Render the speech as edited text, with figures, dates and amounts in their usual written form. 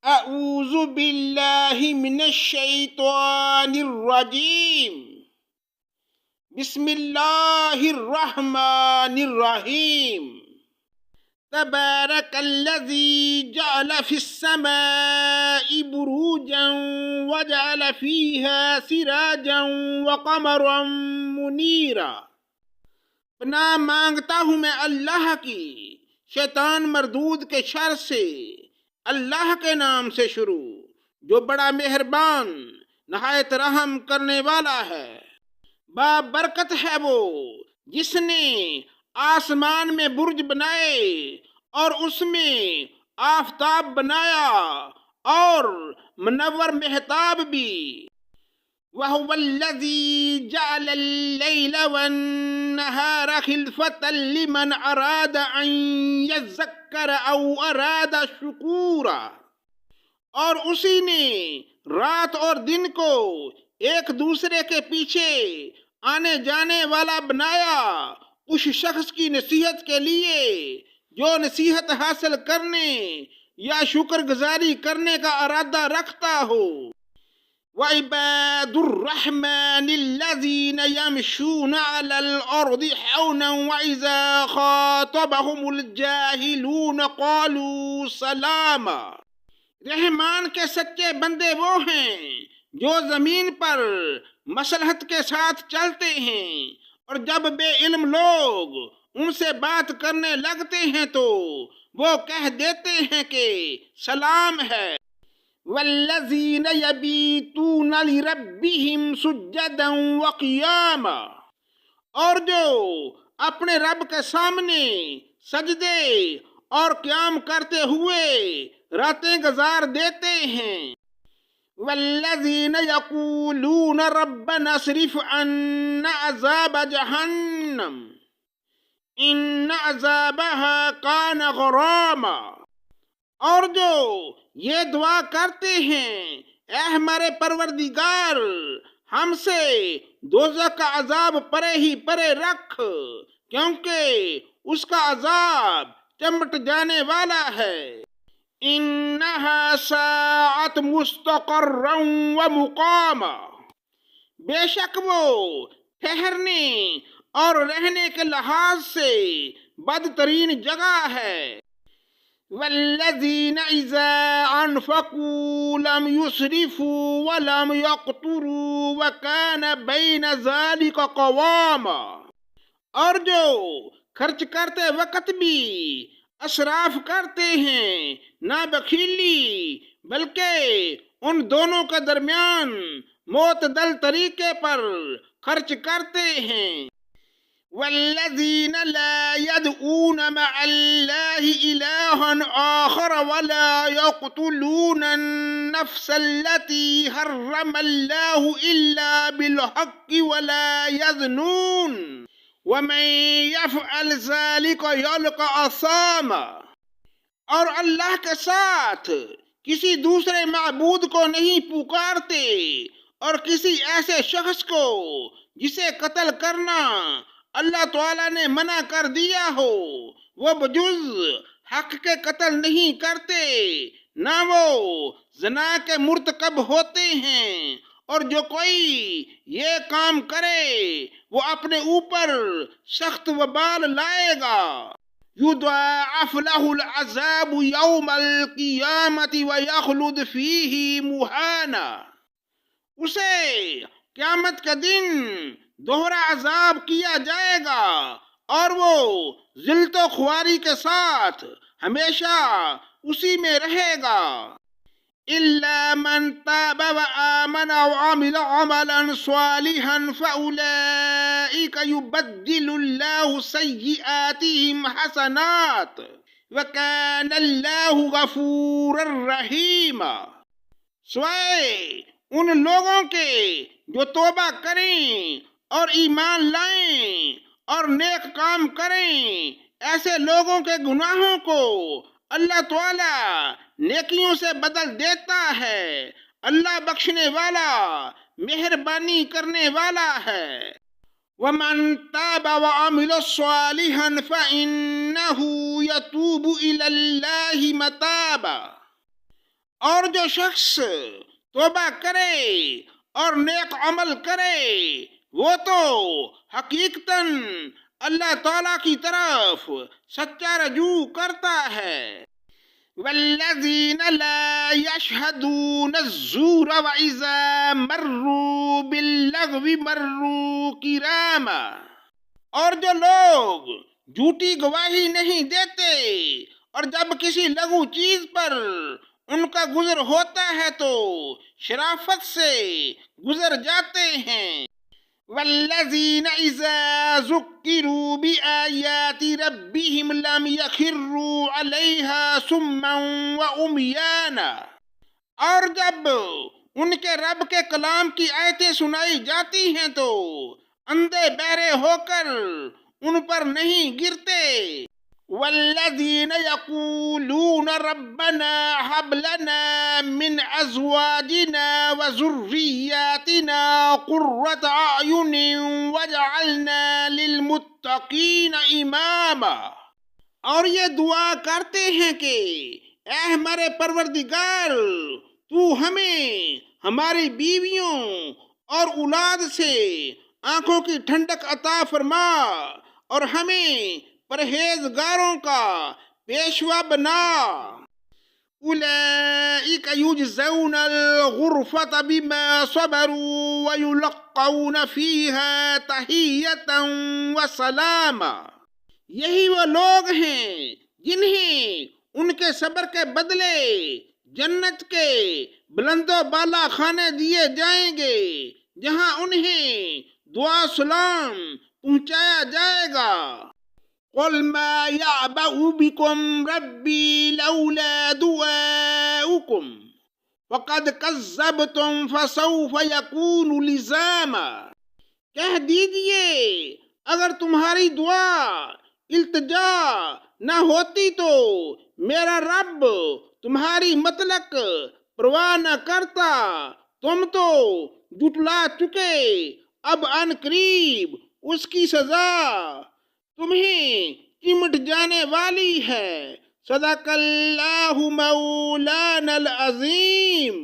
اعوذ باللہ من الشیطان الرجیم بسم اللہ الرحمن الرحیم تبارک الذی جعل فی السماء بروجا وجعل فیہا سراجا وقمرا منیرا۔ پناہ مانگتا ہوں میں اللہ کی شیطان مردود کے شر سے، اللہ کے نام سے شروع جو بڑا مہربان نہایت رحم کرنے والا ہے۔ بابرکت ہے وہ جس نے آسمان میں برج بنائے اور اس میں آفتاب بنایا اور منور مہتاب بھی۔ وَهُوَ الَّذِي جَعَلَ اللَّيْلَ وَالنَّهَارَ خِلْفَةً لِمَنْ أَرَادَ أَنْ يَذَّكَّرَ أَوْ أَرَادَ شُكُورًا۔ اور اسی نے رات اور دن کو ایک دوسرے کے پیچھے آنے جانے والا بنایا اس شخص کی نصیحت کے لیے جو نصیحت حاصل کرنے یا شکر گزاری کرنے کا ارادہ رکھتا ہو۔ وَعِبَادُ الرَّحْمَنِ الَّذِينَ يَمْشُونَ عَلَى الْأَرْضِ حَوْنًا وَإِذَا خَاطَبَهُمُ الْجَاهِلُونَ قَالُوا سَلَامًا۔ رحمان کے سچے بندے وہ ہیں جو زمین پر مصلحت کے ساتھ چلتے ہیں، اور جب بے علم لوگ ان سے بات کرنے لگتے ہیں تو وہ کہہ دیتے ہیں کہ سلام ہے۔ وَالَّذِينَ يَبِيتُونَ لِرَبِّهِمْ سُجَّدًا وَقِيَامًا۔ اور جو اپنے رب کے سامنے سجدے اور قیام کرتے ہوئے راتیں گزار دیتے ہیں۔ وَالَّذِينَ يَقُولُونَ رَبَّنَا اصْرِفْ عَنَّا عَذَابَ جَهَنَّمَ إِنَّ عَذَابَهَا كَانَ غَرَامًا۔ اور جو یہ دعا کرتے ہیں اے ہمارے پروردگار ہم سے دوزخ کا عذاب پرے ہی پرے رکھ، کیونکہ اس کا عذاب چمٹ جانے والا ہے۔ انہا ساعت مستقرا ومقاما۔ بے شک وہ ٹھہرنے اور رہنے کے لحاظ سے بدترین جگہ ہے۔ والذین اذا انفقوا لم يسرفوا ولم يقتروا وكان بین ذلک قواما۔ اور جو خرچ کرتے وقت بھی اسراف کرتے ہیں نہ بخیلی بلکہ ان دونوں کے درمیان معتدل طریقے پر خرچ کرتے ہیں۔ والذین لا يدعون مع اللہ الہا آخر ولا يقتلون النفس التي حرم اللہ الا بالحق ولا يزنون ومن يفعل ذلك يلقى اثاما۔ اور اللہ کے ساتھ کسی دوسرے معبود کو نہیں پکارتے، اور کسی ایسے شخص کو جسے قتل کرنا اللہ تعالیٰ نے منع کر دیا ہو وہ بجز حق کے قتل نہیں کرتے، نہ وہ زنا کے مرتکب ہوتے ہیں، اور جو کوئی یہ کام کرے وہ اپنے اوپر سخت وبال لائے گا۔ یضاعف له العذاب یوم القیامة ویخلد فیہ مہانا۔ اسے قیامت کے دن دوہرا عذاب کیا جائے گا اور وہ ذلت و خواری کے ساتھ ہمیشہ اسی میں رہے گا۔ إِلَّا مَنْ تَابَ وَآمَنَ وَعَمِلَ عَمَلًا صَالِحًا فَأُولَئِكَ يُبَدِّلُ اللَّهُ سَيِّئَاتِهِمْ حَسَنَاتٍ وَكَانَ اللَّهُ غَفُورًا رَحِيمًا۔ سوائے ان لوگوں کے جو توبہ کریں اور ایمان لائیں اور نیک کام کریں، ایسے لوگوں کے گناہوں کو اللہ تعالیٰ نیکیوں سے بدل دیتا ہے۔ اللہ بخشنے والا مہربانی کرنے والا ہے۔ وَمَن تَابَ وَعَمِلَ صَالِحًا فَإِنَّهُ يَتُوبُ إِلَى اللَّهِ مَتَابًا۔ اور جو شخص توبہ کرے اور نیک عمل کرے وہ تو حقیقتاً اللہ تعالیٰ کی طرف سچا رجوع کرتا ہے۔ والذین لا یشہدون الزور وإذا مروا باللغو مروا کراما، اور جو لوگ جھوٹی گواہی نہیں دیتے اور جب کسی لغو چیز پر ان کا گزر ہوتا ہے تو شرافت سے گزر جاتے ہیں۔ والذین اذا ذکروا بآیات ربهم لم یخروا علیہا صما وعمیانا، اور جب ان کے رب کے کلام کی آیتیں سنائی جاتی ہیں تو اندھے بہرے ہو کر ان پر نہیں گرتے۔ والذین یقولون ربنا هب لنا من ازواجنا وذریاتنا قرۃ اعین واجعلنا للمتقین اماما، اور یہ دعا کرتے ہیں کہ اے ہمارے پروردگار تو ہمیں ہماری بیویوں اور اولاد سے آنکھوں کی ٹھنڈک عطا فرما اور ہمیں پرہیزگاروں کا پیشوا بنا۔ اولئک یجزون الغرفۃ بما صبروا ویلقون فیہا تحیۃ وسلاما، یہی وہ لوگ ہیں جنہیں ان کے صبر کے بدلے جنت کے بلند و بالا کھانے دیے جائیں گے جہاں انہیں دعا سلام پہنچایا جائے گا۔ قل ما يعبأ بكم ربي لولا دعاؤكم فقد كذبتم فسوف يكون لزاما، کہہ دیجئے اگر تمہاری دعا التجا نہ ہوتی تو میرا رب تمہاری مطلق پرواہ نہ کرتا، تم تو جھٹلا چکے، اب عن قریب اس کی سزا تمہیں چمٹ جانے والی ہے۔ صدق اللہ مولانا العظیم۔